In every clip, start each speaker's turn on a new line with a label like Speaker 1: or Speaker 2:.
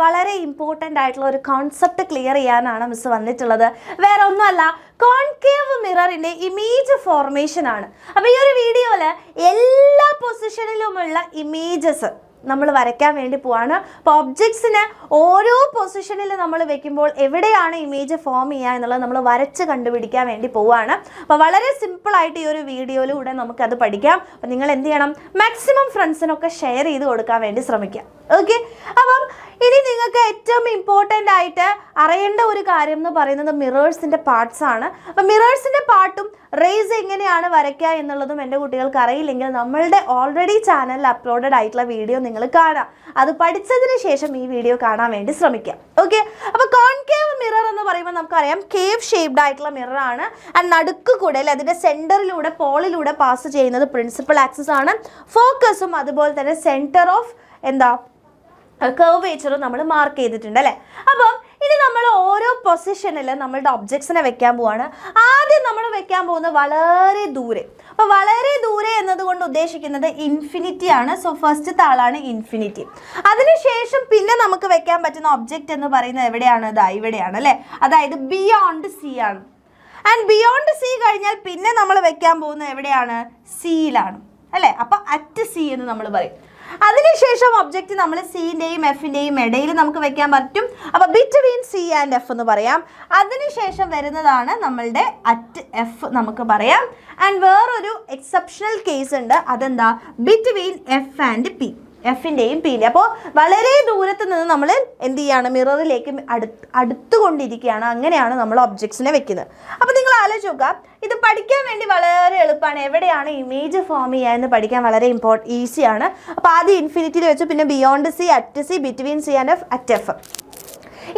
Speaker 1: വളരെ ഇമ്പോർട്ടൻ്റ് ആയിട്ടുള്ള ഒരു കോൺസെപ്റ്റ് ക്ലിയർ ചെയ്യാനാണ് മിസ് വന്നിട്ടുള്ളത്. വേറെ ഒന്നുമല്ല, കോൺകേവ് മിററിൻ്റെ ഇമേജ് ഫോർമേഷൻ ആണ്. അപ്പോൾ ഈ ഒരു വീഡിയോയിൽ എല്ലാ പൊസിഷനിലുമുള്ള ഇമേജസ് നമ്മൾ വരയ്ക്കാൻ വേണ്ടി പോവാണ്. അപ്പോൾ ഒബ്ജക്ട്സിന് ഓരോ പൊസിഷനിൽ നമ്മൾ വെക്കുമ്പോൾ എവിടെയാണ് ഇമേജ് ഫോം ചെയ്യുക എന്നുള്ളത് നമ്മൾ വരച്ച് കണ്ടുപിടിക്കാൻ വേണ്ടി പോവുകയാണ്. അപ്പോൾ വളരെ സിമ്പിളായിട്ട് ഈ ഒരു വീഡിയോയിലൂടെ നമുക്കത് പഠിക്കാം. അപ്പോൾ നിങ്ങൾ എന്ത് ചെയ്യണം, മാക്സിമം ഫ്രണ്ട്സിനൊക്കെ ഷെയർ ചെയ്ത് കൊടുക്കാൻ വേണ്ടി ശ്രമിക്കാം. ഓക്കെ, അപ്പം ഇനി നിങ്ങൾക്ക് ഏറ്റവും ഇമ്പോർട്ടൻ്റ് ആയിട്ട് അറിയേണ്ട ഒരു കാര്യം എന്ന് പറയുന്നത് മിറേഴ്സിൻ്റെ പാർട്സ് ആണ്. അപ്പം മിറേഴ്സിൻ്റെ പാർട്ടും റേസ് എങ്ങനെയാണ് വരയ്ക്കുക എന്നുള്ളതും എൻ്റെ കുട്ടികൾക്ക് അറിയില്ലെങ്കിൽ നമ്മളുടെ ഓൾറെഡി ചാനലിൽ അപ്ലോഡഡ് ആയിട്ടുള്ള വീഡിയോ നിങ്ങൾ കാണാം. അത് പഠിച്ചതിന് ശേഷം ഈ വീഡിയോ കാണാൻ വേണ്ടി ശ്രമിക്കാം. ഓക്കെ, അപ്പോൾ കോൺകേവ് മിറർ എന്ന് പറയുമ്പോൾ നമുക്കറിയാം കേവ് ഷേപ്ഡ് ആയിട്ടുള്ള മിറർ ആണ്. ആൻഡ് നടുക്ക് കൂടെ അല്ലെ അതിൻ്റെ സെൻറ്ററിലൂടെ പോളിലൂടെ പാസ് ചെയ്യുന്നത് പ്രിൻസിപ്പൽ ആക്സിസ് ആണ്. ഫോക്കസും അതുപോലെ തന്നെ സെൻറ്റർ ഓഫ് കർവേച്ചറും നമ്മൾ മാർക്ക് ചെയ്തിട്ടുണ്ട് അല്ലേ. അപ്പം ഇനി നമ്മൾ ഓരോ പൊസിഷനിൽ നമ്മളുടെ ഒബ്ജക്ട്സിനെ വെക്കാൻ പോവാണ്. ആദ്യം നമ്മൾ വെക്കാൻ പോകുന്നത് വളരെ ദൂരെ. അപ്പോൾ വളരെ ദൂരെ എന്നതുകൊണ്ട് ഉദ്ദേശിക്കുന്നത് ഇൻഫിനിറ്റി ആണ്. സോ ഫസ്റ്റത്തെ ആളാണ് ഇൻഫിനിറ്റി. അതിനുശേഷം പിന്നെ നമുക്ക് വെക്കാൻ പറ്റുന്ന ഒബ്ജക്റ്റ് എന്ന് പറയുന്നത് എവിടെയാണ്? ഇവിടെയാണ് അല്ലേ. അതായത് ബിയോണ്ട് സി ആണ്. ആൻഡ് ബിയോണ്ട് സി കഴിഞ്ഞാൽ പിന്നെ നമ്മൾ വെക്കാൻ പോകുന്നത് എവിടെയാണ്? സിയിലാണ് അല്ലേ. അപ്പോൾ അറ്റ് സി എന്ന് നമ്മൾ പറയും. അതിനുശേഷം ഒബ്ജക്റ്റ് നമ്മൾ സിൻ്റെയും എഫിൻ്റെയും ഇടയിൽ നമുക്ക് വെക്കാൻ പറ്റും. അപ്പോൾ ബിറ്റ്വീൻ സി ആൻഡ് എഫ് എന്ന് പറയാം. അതിനുശേഷം വരുന്നതാണ് നമ്മളുടെ അറ്റ് എഫ് നമുക്ക് പറയാം. ആൻഡ് വേറൊരു എക്സെപ്ഷണൽ കേസ് ഉണ്ട്, അതെന്താ? ബിറ്റ്വീൻ എഫ് ആൻഡ് പി, എഫിൻ്റെയും പിയിലെ. അപ്പോൾ വളരെ ദൂരത്ത് നിന്ന് നമ്മൾ എന്ത് ചെയ്യാണ്? മിററിലേക്ക് അടുത്തുകൊണ്ടിരിക്കുകയാണ്. അങ്ങനെയാണ് നമ്മൾ ഒബ്ജക്ട്സിനെ വെക്കുന്നത്. അപ്പോൾ നിങ്ങൾ ആലോചിച്ച് നോക്കുക, ഇത് പഠിക്കാൻ വേണ്ടി വളരെ എളുപ്പമാണ്. എവിടെയാണ് ഇമേജ് ഫോം ചെയ്യുക എന്ന് പഠിക്കാൻ വളരെ ഈസിയാണ്. അപ്പോൾ ആദ്യം ഇൻഫിനിറ്റിയിൽ വെച്ചു, പിന്നെ beyond C, at C, between C and F, at F.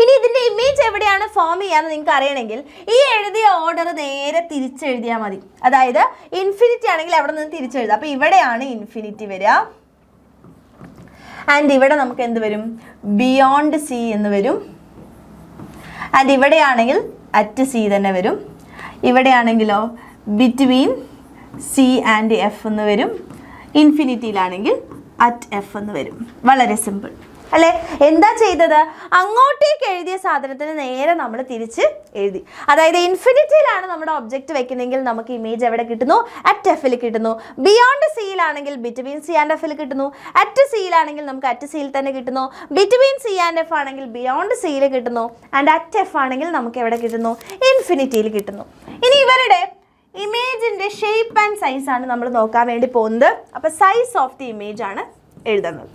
Speaker 1: ഇനി ഇതിൻ്റെ ഇമേജ് എവിടെയാണ് ഫോം ചെയ്യാമെന്ന് നിങ്ങൾക്ക് അറിയണമെങ്കിൽ ഈ എഴുതിയ ഓർഡർ നേരെ തിരിച്ചെഴുതിയാൽ മതി. അതായത് ഇൻഫിനിറ്റി ആണെങ്കിൽ അവിടെ നിന്ന് തിരിച്ചെഴുതാം. അപ്പോൾ ഇവിടെയാണ് ഇൻഫിനിറ്റി വരിക. ആൻഡ് ഇവിടെ നമുക്ക് എന്ത് വരും? ബിയോണ്ട് സി എന്ന് വരും. ആൻഡ് ഇവിടെയാണെങ്കിൽ അറ്റ് സി തന്നെ വരും. ഇവിടെയാണെങ്കിലോ ബിറ്റ്വീൻ സി ആൻഡ് എഫ് എന്ന് വരും. ഇൻഫിനിറ്റിയിലാണെങ്കിൽ അറ്റ് എഫ് എന്ന് വരും. വളരെ സിമ്പിൾ അല്ലേ. എന്താ ചെയ്തത്? അങ്ങോട്ടേക്ക് എഴുതിയ സാധനത്തിന് നേരെ നമ്മൾ തിരിച്ച് എഴുതി. അതായത് ഇൻഫിനിറ്റിയിലാണ് നമ്മുടെ ഒബ്ജക്റ്റ് വെക്കുന്നതെങ്കിൽ നമുക്ക് ഇമേജ് എവിടെ കിട്ടുന്നു? അറ്റ് എഫിൽ കിട്ടുന്നു. ബിയോണ്ട് സിയിലാണെങ്കിൽ ബിറ്റ്വീൻ സി ആൻഡ് എഫിൽ കിട്ടുന്നു. അറ്റ് സിയിലാണെങ്കിൽ നമുക്ക് അറ്റ് സിയിൽ തന്നെ കിട്ടുന്നു. ബിറ്റ്വീൻ സി ആൻഡ് എഫ് ആണെങ്കിൽ ബിയോണ്ട് സിയിൽ കിട്ടുന്നു. ആൻഡ് അറ്റ് എഫ് ആണെങ്കിൽ നമുക്ക് എവിടെ കിട്ടുന്നു? ഇൻഫിനിറ്റിയിൽ കിട്ടുന്നു. ഇനി ഇവരുടെ ഇമേജിൻ്റെ ഷേപ്പ് ആൻഡ് സൈസ് ആണ് നമ്മൾ നോക്കാൻ വേണ്ടി പോകുന്നത്. അപ്പോൾ സൈസ് ഓഫ് ദി ഇമേജ് ആണ് എഴുതുന്നത്.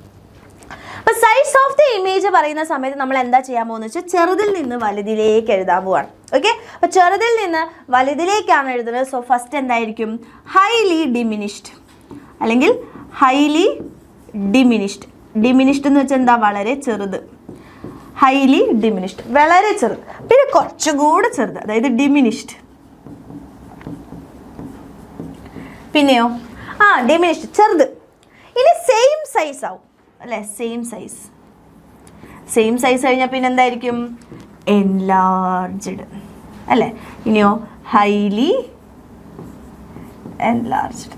Speaker 1: അപ്പോൾ സൈസ് ഓഫ് ദി ഇമേജ് പറയുന്ന സമയത്ത് നമ്മൾ എന്താ ചെയ്യാൻ പോകുന്നത് വെച്ചാൽ ചെറുതിൽ നിന്ന് വലുതിലേക്ക് എഴുതാൻ പോവാണ്. ഓക്കെ, അപ്പോൾ ചെറുതിൽ നിന്ന് വലുതിലേക്കാണ് എഴുതുന്നത്. സോ ഫസ്റ്റ് എന്തായിരിക്കും? ഹൈലി ഡിമിനിഷ്ഡ് അല്ലെങ്കിൽ ഹൈലി ഡിമിനിഷ്ഡ്. ഡിമിനിഷ്ഡ് എന്ന് വെച്ചാൽ എന്താ? വളരെ ചെറുത്. ഹൈലി ഡിമിനിഷ്ഡ് വളരെ ചെറുത്. പിന്നെ കുറച്ചുകൂടെ ചെറുത്, അതായത് ഡിമിനിഷ്ഡ്. പിന്നെയോ ഡിമിനിഷ്ഡ് ചെറുത്. ഇനി സെയിം സൈസ് ആവും അല്ലേ. സെയിം സൈസ് കഴിഞ്ഞാൽ പിന്നെ എന്തായിരിക്കും? എൻലാർജ്ഡ് അല്ലേ. ഇനിയോ highly enlarged.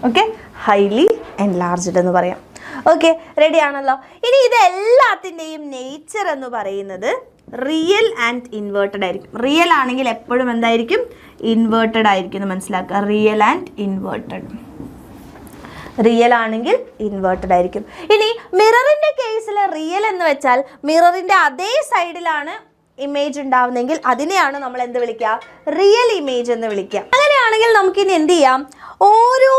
Speaker 1: Okay, highly enlarged എന്ന് പറയാം. ഓക്കെ, റെഡി ആണല്ലോ. ഇനി ഇതെല്ലാത്തിൻ്റെയും നേച്ചർ എന്ന് പറയുന്നത് റിയൽ ആൻഡ് ഇൻവേർട്ടഡ് ആയിരിക്കും. റിയൽ ആണെങ്കിൽ എപ്പോഴും എന്തായിരിക്കും? ഇൻവേർട്ടഡ് ആയിരിക്കും എന്ന് മനസ്സിലാക്കുക. Real and inverted. റിയൽ ആണെങ്കിൽ ഇൻവേർട്ടഡ് ആയിരിക്കും. ഇനി മിററിൻ്റെ കേസിൽ റിയൽ എന്ന് വെച്ചാൽ മിററിൻ്റെ അതേ സൈഡിലാണ് ഇമേജ് ഉണ്ടാവുന്നെങ്കിൽ അതിനെയാണ് നമ്മൾ എന്ത് വിളിക്കുക? റിയൽ ഇമേജ് എന്ന് വിളിക്കുക. അങ്ങനെയാണെങ്കിൽ നമുക്കിനി എന്ത് ചെയ്യാം? ഓരോ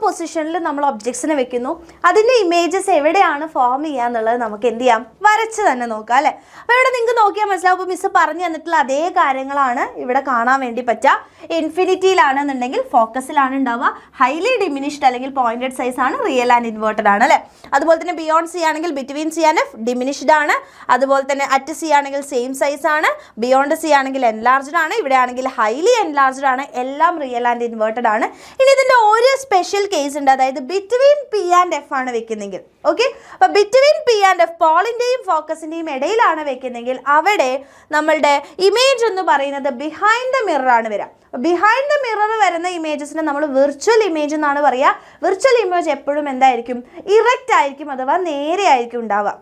Speaker 1: പൊസിഷനിലും നമ്മൾ ഒബ്ജക്ട്സിനെ വെക്കുന്നു. അതിൻ്റെ ഇമേജസ് എവിടെയാണ് ഫോം ചെയ്യുക എന്നുള്ളത് നമുക്ക് എന്ത് ചെയ്യാം? വരച്ച് തന്നെ നോക്കാം അല്ലേ. അപ്പോൾ ഇവിടെ നിങ്ങൾക്ക് നോക്കിയാൽ മനസ്സിലാവും. ഇപ്പോൾ മിസ് പറഞ്ഞു തന്നിട്ടുള്ള അതേ കാര്യങ്ങളാണ് ഇവിടെ കാണാൻ വേണ്ടി പറ്റുക. ഇൻഫിനിറ്റിയിലാണെന്നുണ്ടെങ്കിൽ ഫോക്കസിലാണ് ഉണ്ടാവുക. ഹൈലി ഡിമിനിഷ്ഡ് അല്ലെങ്കിൽ പോയിന്റഡ് സൈസ് ആണ്. റിയൽ ആൻഡ് ഇൻവേർട്ടഡ് ആണ് അല്ലേ. അതുപോലെ തന്നെ ബിയോണ്ട് സി ആണെങ്കിൽ between C and F diminished ആണ്. അതുപോലെ തന്നെ അറ്റ് സി ആണെങ്കിൽ സെയിം സൈസ് ആണ്. ബിയോണ്ട് സി ആണെങ്കിൽ എൻലാർജ്ഡ് ആണ്. ഇവിടെ ആണെങ്കിൽ ഹൈലി എൻലാർജ്ഡ് ആണ്. എല്ലാം റിയൽ ആൻഡ് ഇൻവേർട്ടഡ് ആണ്. ഇനി ഇതിൻ്റെ ഓരോ സ്പെഷ്യൽ കേസ് ഉണ്ട്, അതായത് ബിറ്റ്വീൻ പി ആൻഡ് എഫ് ആണ് വെക്കുന്നെങ്കിൽ. ഓക്കെ, അപ്പോൾ ബിറ്റ്വീൻ പി ആൻഡ് എഫ് പോളിൻ്റെയും ഫോക്കസിൻ്റെയും ഇടയിലാണ് വെക്കുന്നെങ്കിൽ അവിടെ നമ്മളുടെ ഇമേജ് എന്ന് പറയുന്നത് ബിഹൈൻഡ് ദ മിറർ ആണ് വരിക. ബിഹൈൻഡ് ദ മിറർ വരുന്ന ഇമേജസിനെ നമ്മൾ വിർച്വൽ ഇമേജ് എന്നാണ് പറയുക. വിർച്വൽ ഇമേജ് എപ്പോഴും എന്തായിരിക്കും? ഇറക്റ്റ് ആയിരിക്കും, അഥവാ നേരെ ആയിരിക്കും ഉണ്ടാവുക.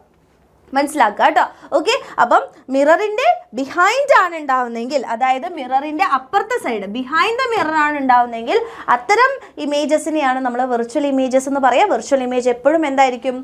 Speaker 1: മനസ്സിലാക്കുക കേട്ടോ. ഓക്കെ, അപ്പം മിററിൻ്റെ ബിഹൈൻഡ് ആണ് ഉണ്ടാവുന്നെങ്കിൽ, അതായത് മിററിൻ്റെ അപ്പുറത്തെ സൈഡ് ബിഹൈൻഡ് ദ മിറർ ആണ് ഉണ്ടാവുന്നെങ്കിൽ അത്തരം ഇമേജസിനെയാണ് നമ്മൾ വിർച്വൽ ഇമേജസ് എന്ന് പറയുക. വിർച്വൽ ഇമേജ് എപ്പോഴും എന്തായിരിക്കും?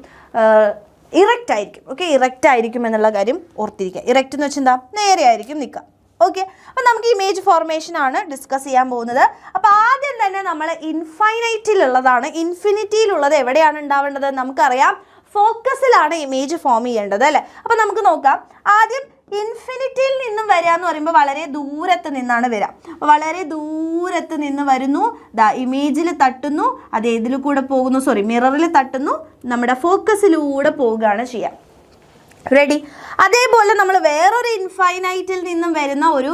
Speaker 1: ഇറക്റ്റ് ആയിരിക്കും. ഓക്കെ, ഇറക്റ്റ് ആയിരിക്കും എന്നുള്ള കാര്യം ഓർത്തിരിക്കുക. ഇറക്റ്റ് എന്ന് വെച്ചാൽ എന്താ? നേരെ ആയിരിക്കും നിൽക്കുക. ഓക്കെ, അപ്പം നമുക്ക് ഇമേജ് ഫോർമേഷൻ ആണ് ഡിസ്കസ് ചെയ്യാൻ പോകുന്നത്. അപ്പോൾ ആദ്യം തന്നെ നമ്മൾ ഇൻഫൈനൈറ്റിലുള്ളതാണ്. ഇൻഫിനിറ്റിയിലുള്ളത് എവിടെയാണ് ഉണ്ടാവേണ്ടത്? നമുക്കറിയാം ഫോക്കസിലാണ് ഇമേജ് ഫോം ചെയ്യേണ്ടത് അല്ലേ. അപ്പോൾ നമുക്ക് നോക്കാം. ആദ്യം ഇൻഫിനിറ്റിയിൽ നിന്നും വരിക എന്ന് പറയുമ്പോൾ വളരെ ദൂരത്ത് നിന്നാണ് വരിക. വളരെ ദൂരത്ത് നിന്ന് വരുന്നു, ഇമേജിൽ തട്ടുന്നു, അത് ഏതിൽ കൂടെ പോകുന്നു? മിററിൽ തട്ടുന്നു, നമ്മുടെ ഫോക്കസിലൂടെ പോവുകയാണ് ചെയ്യുക. റെഡി? അതേപോലെ നമ്മൾ വേറൊരു ഇൻഫൈനൈറ്റിൽ നിന്നും വരുന്ന ഒരു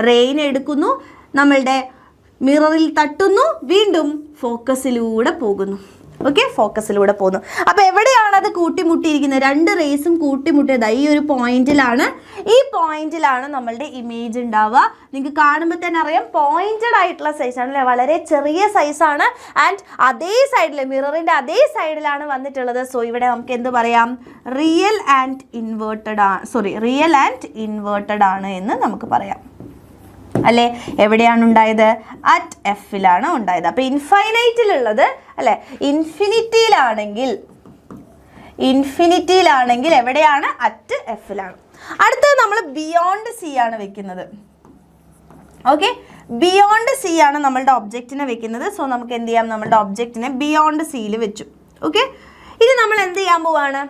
Speaker 1: റെയിൻ എടുക്കുന്നു, നമ്മളുടെ മിററിൽ തട്ടുന്നു, വീണ്ടും ഫോക്കസിലൂടെ പോകുന്നു. ഓക്കെ, ഫോക്കസിലൂടെ പോകുന്നു. അപ്പോൾ എവിടെയാണ് അത് കൂട്ടിമുട്ടിയിരിക്കുന്നത്? രണ്ട് റേസും കൂട്ടിമുട്ടിയത് ഈ ഒരു പോയിന്റിലാണ്. ഈ പോയിന്റിലാണ് നമ്മളുടെ ഇമേജ് ഉണ്ടാവുക. നിങ്ങൾക്ക് കാണുമ്പോൾ തന്നെ അറിയാം പോയിന്റഡ് ആയിട്ടുള്ള സൈസാണ് അല്ലേ, വളരെ ചെറിയ സൈസാണ്. ആൻഡ് അതേ സൈഡിൽ മിററിൻ്റെ അതേ സൈഡിലാണ് വന്നിട്ടുള്ളത്. സോ ഇവിടെ നമുക്ക് എന്ത് പറയാം? റിയൽ ആൻഡ് ഇൻവേർട്ടഡ് ആണ് എന്ന് നമുക്ക് പറയാം അല്ലേ. എവിടെയാണ് ഉണ്ടായത്? അറ്റ് എഫിലാണ് ഉണ്ടായത്. അപ്പോൾ ഇൻഫൈനൈറ്റിലുള്ളത് അല്ലേ, ഇൻഫിനിറ്റിയിലാണെങ്കിൽ എവിടെയാണ്? അറ്റ് എഫിലാണ്. അടുത്തത് നമ്മൾ ബിയോണ്ട് സി ആണ് വെക്കുന്നത്. ഓക്കെ, ബിയോണ്ട് സി ആണ് നമ്മളുടെ ഒബ്ജക്റ്റിനെ വെക്കുന്നത്. സോ നമുക്ക് എന്ത് ചെയ്യാം? നമ്മളുടെ ഒബ്ജക്റ്റിനെ ബിയോണ്ട് സിയിൽ വെച്ചു. ഓക്കെ, ഇനി നമ്മൾ എന്ത് ചെയ്യാൻ പോവാണ്?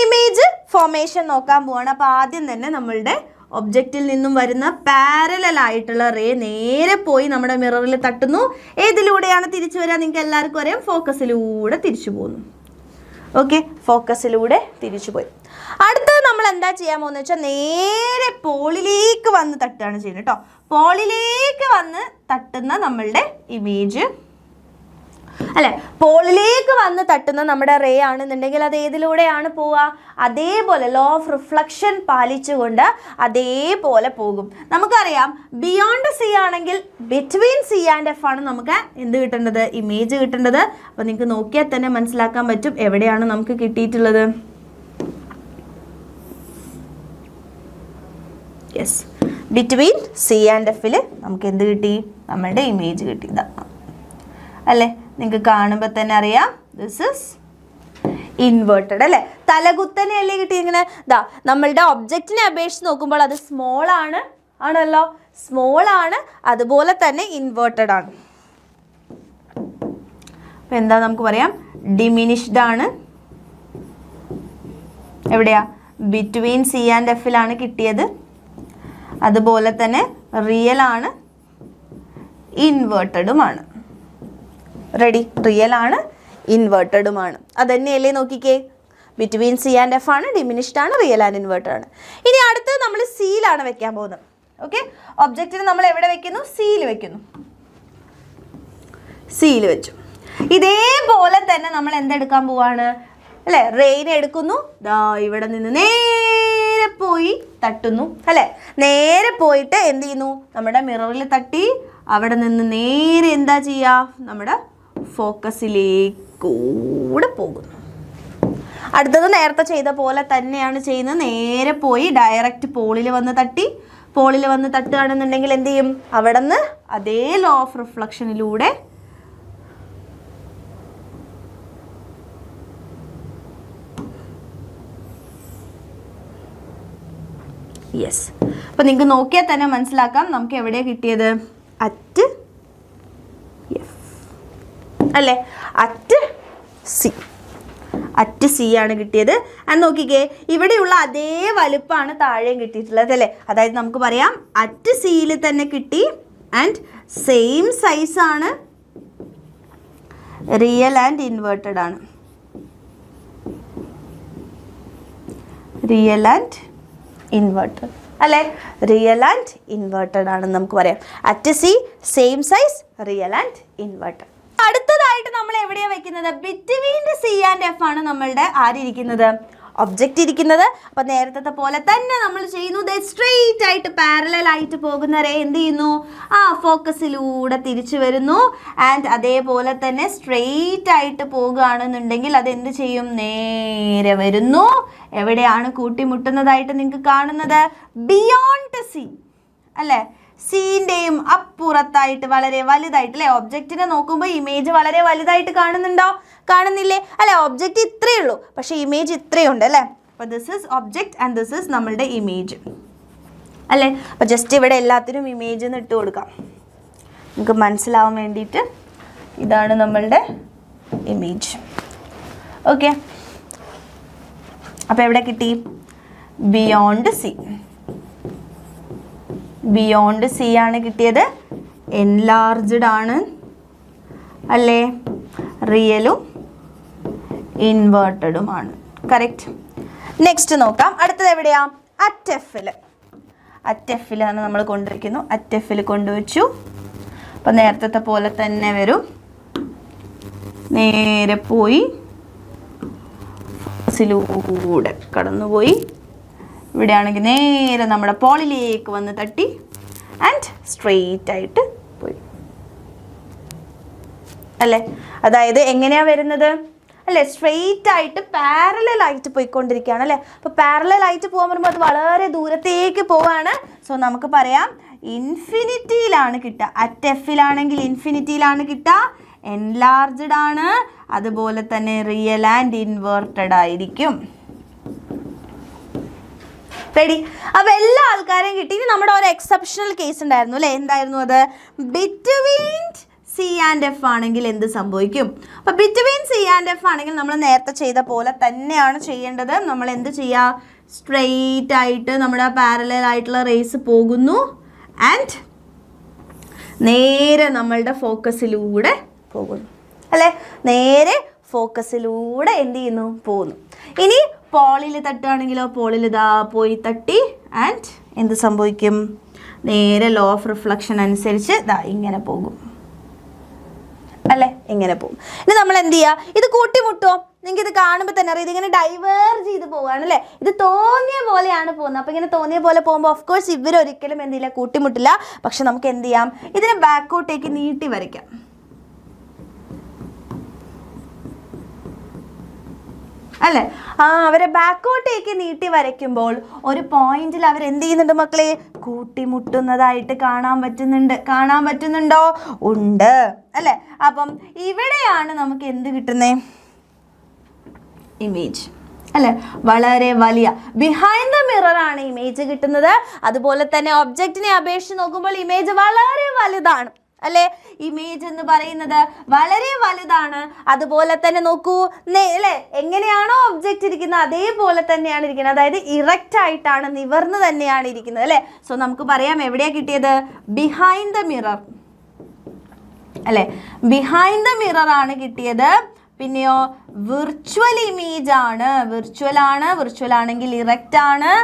Speaker 1: ഇമേജ് ഫോർമേഷൻ നോക്കാൻ പോവാണ്. അപ്പോൾ ആദ്യം തന്നെ നമ്മളുടെ ഒബ്ജക്റ്റിൽ നിന്നും വരുന്ന പാരലൽ ആയിട്ടുള്ള റേ നേരെ പോയി നമ്മുടെ മിററിൽ തട്ടുന്നു. ഏതിലൂടെയാണ് തിരിച്ചു വരിക? നിങ്ങൾക്ക് എല്ലാവർക്കും അറിയാം, ഫോക്കസിലൂടെ തിരിച്ചു പോകുന്നു. ഓക്കെ, ഫോക്കസിലൂടെ തിരിച്ചു പോയി. അടുത്തത് നമ്മൾ എന്താ ചെയ്യാൻ പോകുന്നത് വെച്ചാൽ നേരെ പോളിലേക്ക് വന്ന് തട്ടുകയാണ് ചെയ്യുന്നത് കേട്ടോ. പോളിലേക്ക് വന്ന് തട്ടുന്ന നമ്മളുടെ ഇമേജ് അല്ലേ, പോളിലേക്ക് വന്ന് തട്ടുന്ന നമ്മുടെ റേ ആണെന്നുണ്ടെങ്കിൽ അത് ഏതിലൂടെയാണ് പോവുക? അതേപോലെ ലോ ഓഫ് റിഫ്ലക്ഷൻ പാലിച്ചുകൊണ്ട് അതേപോലെ പോകും. നമുക്കറിയാം ബിയോണ്ട് സി ആണെങ്കിൽ ബിറ്റ്വീൻ സി ആൻഡ് എഫ് ആണ് നമുക്ക് എന്ത് കിട്ടേണ്ടത്? ഇമേജ് കിട്ടേണ്ടത്. അപ്പോൾ നിങ്ങൾക്ക് നോക്കിയാൽ തന്നെ മനസ്സിലാക്കാൻ പറ്റും എവിടെയാണ് നമുക്ക് കിട്ടിയിട്ടുള്ളത്. യെസ്, ബിറ്റ്വീൻ സി ആൻഡ് എഫിൽ നമുക്ക് എന്ത് കിട്ടി? നമ്മളുടെ ഇമേജ് കിട്ടി. അല്ലേ, നിങ്ങൾക്ക് കാണുമ്പോൾ തന്നെ അറിയാം ദിസ് ഇസ് ഇൻവേർട്ടഡ് അല്ലേ. തലകുത്തനെ അല്ലേ കിട്ടി? ഇങ്ങനെ നമ്മളുടെ ഒബ്ജക്റ്റിനെ അപേക്ഷിച്ച് നോക്കുമ്പോൾ അത് സ്മോൾ ആണല്ലോ, സ്മോൾ ആണ്, അതുപോലെ തന്നെ ഇൻവേർട്ടഡ് ആണ്. അപ്പം എന്താ നമുക്ക് പറയാം? ഡിമിനിഷ്ഡ് ആണ്. എവിടെയാ? ബിറ്റ്വീൻ സി ആൻഡ് എഫിലാണ് കിട്ടിയത്. അതുപോലെ തന്നെ റിയൽ ആണ്, ഇൻവേർട്ടഡുമാണ്. റെഡി? റിയൽ ആണ്, ഇൻവേർട്ടഡുമാണ്. അതന്നെയല്ലേ നോക്കിക്കേ. ബിറ്റ്വീൻ സി ആൻഡ് എഫ് ആണ്, ഡിമിനിഷ്ഡ് ആണ്, റിയൽ ആൻഡ് ഇൻവേർട്ടഡ് ആണ്. ഇനി അടുത്തത് നമ്മൾ സിയിലാണ് വെക്കാൻ പോകുന്നത്. ഓക്കെ, ഒബ്ജക്റ്റിന് നമ്മൾ എവിടെ വെക്കുന്നു? സിയിൽ വെക്കുന്നു. സിയിൽ വെച്ചു. ഇതേപോലെ തന്നെ നമ്മൾ എന്തെടുക്കാൻ പോവാണ് അല്ലേ? റെയിൻ എടുക്കുന്നു, ഇവിടെ നിന്ന് നേരെ പോയി തട്ടുന്നു അല്ലേ. നേരെ പോയിട്ട് എന്ത് ചെയ്യുന്നു? നമ്മുടെ മിററിൽ തട്ടി അവിടെ നിന്ന് നേരെ എന്താ ചെയ്യുക? നമ്മുടെ ഫോക്കസിലേക്കൂടെ പോകുന്നു. അടുത്തത് നേരത്തെ ചെയ്ത പോലെ തന്നെയാണ് ചെയ്യുന്നത്. നേരെ പോയി ഡയറക്റ്റ് പോളിൽ വന്ന് തട്ടുകയാണെന്നുണ്ടെങ്കിൽ എന്ത് ചെയ്യും? അവിടെ നിന്ന് അതേ ലോ ഓഫ് റിഫ്ലക്ഷനിലൂടെ യെസ്. അപ്പോൾ നിങ്ങൾക്ക് നോക്കിയാൽ തന്നെ മനസ്സിലാക്കാം നമുക്ക് എവിടെയാണ് കിട്ടിയത്? അറ്റ് എഫ് അല്ലേ, അറ്റ് സി ആണ് കിട്ടിയത്. അത് നോക്കിക്കേ, ഇവിടെയുള്ള അതേ വലുപ്പമാണ് താഴെയും കിട്ടിയിട്ടുള്ളത് അല്ലേ. അതായത് നമുക്ക് പറയാം അറ്റ് സിയിൽ തന്നെ കിട്ടി ആൻഡ് സെയിം സൈസാണ്, റിയൽ ആൻഡ് ഇൻവേർട്ടഡ് ആണ്. റിയൽ ആൻഡ് ഇൻവേർട്ടഡ് അല്ലേ? റിയൽ ആൻഡ് ഇൻവേർട്ടഡ് ആണെന്ന് നമുക്ക് പറയാം. At C same size, real and inverted. അടുത്തതായിട്ട് നമ്മൾ എവിടെയാണ് വെക്കുന്നത്? ബിറ്റ്വീൻ സി ആൻഡ് എഫ് ആണ് നമ്മളുടെ ആരിയിരിക്കുന്നത്? ഒബ്ജക്റ്റ് ഇരിക്കുന്നത്. അപ്പം നേരത്തെ പോലെ തന്നെ നമ്മൾ ചെയ്യുന്നു, സ്ട്രെയിറ്റ് ആയിട്ട് പാരലൽ ആയിട്ട് പോകുന്ന റേ എന്ത് ചെയ്യുന്നു? ഫോക്കസിലൂടെ തിരിച്ചു വരുന്നു. ആൻഡ് അതേപോലെ തന്നെ സ്ട്രെയിറ്റ് ആയിട്ട് പോകുകയാണെന്നുണ്ടെങ്കിൽ അത് എന്ത് ചെയ്യും? നേരെ വരുന്നു. എവിടെയാണ് കൂട്ടിമുട്ടുന്നതായിട്ട് നിങ്ങൾക്ക് കാണുന്നത്? ബിയോണ്ട് സി അല്ലേ? സീൻ്റെയും അപ്പുറത്തായിട്ട് വളരെ വലുതായിട്ട് അല്ലേ? ഒബ്ജക്റ്റിനെ നോക്കുമ്പോൾ ഇമേജ് വളരെ വലുതായിട്ട് കാണുന്നുണ്ടോ? കാണുന്നില്ലേ? അല്ലെ? ഒബ്ജക്റ്റ് ഇത്രയേ ഉള്ളൂ, പക്ഷെ ഇമേജ് ഇത്രയുണ്ട് അല്ലേ? അപ്പോൾ this is object and this is നമ്മളുടെ ഇമേജ് അല്ലേ? അപ്പോൾ ജസ്റ്റ് ഇവിടെ എല്ലാത്തിനും ഇമേജ് എന്ന് ഇട്ട് കൊടുക്കാം നമുക്ക് മനസ്സിലാവാൻ വേണ്ടിയിട്ട്. ഇതാണ് നമ്മളുടെ ഇമേജ്. ഓക്കെ, അപ്പോൾ എവിടെ കിട്ടി? Beyond C. ബിയോണ്ട് സി ആണ് കിട്ടിയത്. എൻലാർജ്ഡ് ആണ് അല്ലേ? റിയലും ഇൻവേർട്ടഡുമാണ്. കറക്റ്റ്. നെക്സ്റ്റ് നോക്കാം. അടുത്തത് എവിടെയാ? അറ്റ് എഫിൽ. അറ്റ് എഫിലാണ് നമ്മൾ കൊണ്ടിരിക്കുന്നു. അറ്റ് എഫിൽ കൊണ്ടുവച്ചു. അപ്പം നേരത്തെ പോലെ തന്നെ വരും. നേരെ പോയി ഫോക്കസിലൂടെ കടന്നുപോയി. ഇവിടെയാണെങ്കിൽ നേരെ നമ്മുടെ പോളിലേക്ക് വന്ന് തട്ടി ആൻഡ് സ്ട്രെയിറ്റ് ആയിട്ട് പോയി അല്ലേ? അതായത് എങ്ങനെയാ വരുന്നത് അല്ലേ? സ്ട്രെയിറ്റ് ആയിട്ട് പാരലൽ ആയിട്ട് പോയിക്കൊണ്ടിരിക്കുകയാണ് അല്ലേ? അപ്പോൾ പാരലൽ ആയിട്ട് പോകാൻ വരുമ്പോൾ അത് വളരെ ദൂരത്തേക്ക് പോവാണ്. സോ നമുക്ക് പറയാം ഇൻഫിനിറ്റിയിലാണ് കിട്ടുക. അറ്റ് എഫിലാണെങ്കിൽ ഇൻഫിനിറ്റിയിലാണ് കിട്ടുക. എൻലാർജ്ഡ് ആണ്, അതുപോലെ തന്നെ റിയൽ ആൻഡ് ഇൻവേർട്ടഡ് ആയിരിക്കും. റെഡി? അപ്പോൾ എല്ലാ ആൾക്കാരെയും കിട്ടി. ഇനി നമ്മുടെ ഒരു എക്സെപ്ഷണൽ കേസ് ഉണ്ടായിരുന്നു അല്ലേ? എന്തായിരുന്നു അത്? ബിറ്റ്വീൻ സി ആൻഡ് എഫ് ആണെങ്കിൽ എന്ത് സംഭവിക്കും? അപ്പോൾ ബിറ്റ്വീൻ സി ആൻഡ് എഫ് ആണെങ്കിൽ നമ്മൾ നേരത്തെ ചെയ്ത പോലെ തന്നെയാണ് ചെയ്യേണ്ടത്. നമ്മൾ എന്ത് ചെയ്യുക? സ്ട്രെയിറ്റ് ആയിട്ട് നമ്മുടെ പാരലൽ ആയിട്ടുള്ള റേസ് പോകുന്നു ആൻഡ് നേരെ നമ്മളുടെ ഫോക്കസിലൂടെ പോകുന്നു അല്ലേ? നേരെ ഫോക്കസിലൂടെ എന്ത് ചെയ്യുന്നു? പോകുന്നു. ഇനി പോളിൽ തട്ടുകയാണെങ്കിലോ, പോളിൽ ഇതാ പോയി തട്ടി ആൻഡ് എന്ത് സംഭവിക്കും? നേരെ ലോ ഓഫ് റിഫ്ലക്ഷൻ അനുസരിച്ച് ഇതാ ഇങ്ങനെ പോകും അല്ലേ? ഇങ്ങനെ പോകും. ഇനി നമ്മൾ എന്ത് ചെയ്യുക? ഇത് കൂട്ടിമുട്ടുമോ? നിങ്ങൾക്ക് ഇത് കാണുമ്പോൾ തന്നെ അറിയാം ഇതിങ്ങനെ ഡൈവേർജ് ചെയ്ത് പോവുകയാണ് അല്ലേ? ഇത് തോന്നിയ പോലെയാണ് പോകുന്നത്. അപ്പോൾ ഇങ്ങനെ തോന്നിയ പോലെ പോകുമ്പോൾ ഓഫ് കോഴ്സ് ഇവരൊരിക്കലും എന്തില്ല? കൂട്ടിമുട്ടില്ല. പക്ഷെ നമുക്ക് എന്ത് ചെയ്യാം? ഇതിനെ ബാക്കോട്ടേക്ക് നീട്ടി വരയ്ക്കാം അല്ലേ? അവരെ ബാക്കോട്ടേക്ക് നീട്ടി വരയ്ക്കുമ്പോൾ ഒരു പോയിന്റിൽ അവർ എന്ത് ചെയ്യുന്നുണ്ട് മക്കളെ? കൂട്ടിമുട്ടുന്നതായിട്ട് കാണാൻ പറ്റുന്നുണ്ടോ? ഉണ്ട് അല്ലേ? അപ്പം ഇവിടെയാണ് നമുക്ക് എന്ത് കിട്ടുന്നേ? ഇമേജ് അല്ലേ? വളരെ വലിയ ബിഹൈൻഡ് ദ മിറർ ആണ് ഇമേജ് കിട്ടുന്നത്. അതുപോലെ തന്നെ ഒബ്ജക്റ്റിനെ അപേക്ഷിച്ച് നോക്കുമ്പോൾ ഇമേജ് വളരെ വലുതാണ് അല്ലേ? ഇമേജ് എന്ന് പറയുന്നത് വളരെ വലുതാണ്. അതുപോലെ തന്നെ നോക്കൂ അല്ലേ? എങ്ങനെയാണോ ഒബ്ജക്റ്റ് ഇരിക്കുന്നത് അതേപോലെ തന്നെയാണ് ഇരിക്കുന്നത്. അതായത് ഇറക്റ്റ് ആയിട്ടാണ്, നിവർന്ന് തന്നെയാണ് ഇരിക്കുന്നത് അല്ലേ? സോ നമുക്ക് പറയാം എവിടെയാണ് കിട്ടിയത്? ബിഹൈൻഡ് ദ മിറർ അല്ലേ? ബിഹൈൻഡ് ദ മിറർ ആണ് കിട്ടിയത്. പിന്നെയോ വിർച്വൽ ഇമേജ് ആണ്. വിർച്വൽ ആണെങ്കിൽ ഇറക്റ്റ് ആണ്.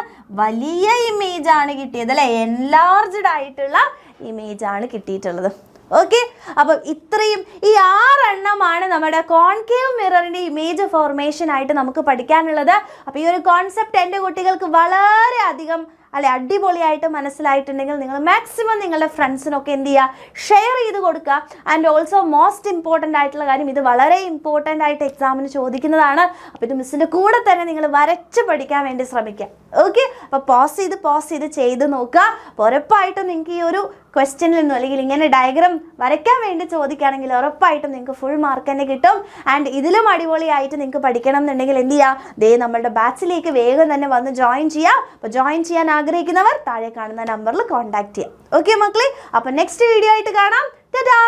Speaker 1: വലിയ ഇമേജ് ആണ് കിട്ടിയത് അല്ലേ? എൻലാർജ്ഡ് ആയിട്ടുള്ള ഇമേജ് ആണ് കിട്ടിയിട്ടുള്ളത്. ഓക്കെ, അപ്പം ഇത്രയും ഈ 6 എണ്ണമാണ് നമ്മുടെ കോൺകേവ് മിററിൻ്റെ ഇമേജ് ഫോർമേഷൻ ആയിട്ട് നമുക്ക് പഠിക്കാനുള്ളത്. അപ്പോൾ ഈ ഒരു കോൺസെപ്റ്റ് എൻ്റെ കുട്ടികൾക്ക് വളരെ അധികം അല്ലെ അടിപൊളിയായിട്ട് മനസ്സിലായിട്ടുണ്ടെങ്കിൽ നിങ്ങൾ മാക്സിമം നിങ്ങളുടെ ഫ്രണ്ട്സിനൊക്കെ എന്ത് ചെയ്യുക? ഷെയർ ചെയ്ത് കൊടുക്കുക. ആൻഡ് ഓൾസോ മോസ്റ്റ് ഇമ്പോർട്ടൻ്റ് ആയിട്ടുള്ള കാര്യം, ഇത് വളരെ ഇമ്പോർട്ടൻ്റ് ആയിട്ട് എക്സാമിന് ചോദിക്കുന്നതാണ്. അപ്പോൾ ഇത് മിസ്സിൻ്റെ കൂടെ തന്നെ നിങ്ങൾ വരച്ച് പഠിക്കാൻ വേണ്ടി ശ്രമിക്കുക. ഓക്കെ, അപ്പോൾ പോസ് ചെയ്ത് നോക്കുക. അപ്പോൾ ഉറപ്പായിട്ടും നിങ്ങൾക്ക് ഈ ഒരു ക്വസ്റ്റ്യനിൽ നിന്നും അല്ലെങ്കിൽ ഇങ്ങനെ ഡയഗ്രാം വരയ്ക്കാൻ വേണ്ടി ചോദിക്കുകയാണെങ്കിൽ ഉറപ്പായിട്ടും നിങ്ങൾക്ക് ഫുൾ മാർക്ക് തന്നെ കിട്ടും. ആൻഡ് ഇതിലും അടിപൊളിയായിട്ട് നിങ്ങൾക്ക് പഠിക്കണം എന്നുണ്ടെങ്കിൽ എന്ത് ചെയ്യുക? നമ്മളുടെ ബാച്ചിലേക്ക് വേഗം തന്നെ വന്ന് ജോയിൻ ചെയ്യുക. അപ്പോൾ ജോയിൻ ചെയ്യാൻ ആഗ്രഹിക്കുന്നവർ താഴെ കാണുന്ന നമ്പറിൽ കോൺടാക്ട് ചെയ്യുക. ഓക്കെ മക്കളെ, അപ്പോൾ നെക്സ്റ്റ് വീഡിയോ ആയിട്ട് കാണാം. ടാറ്റാ.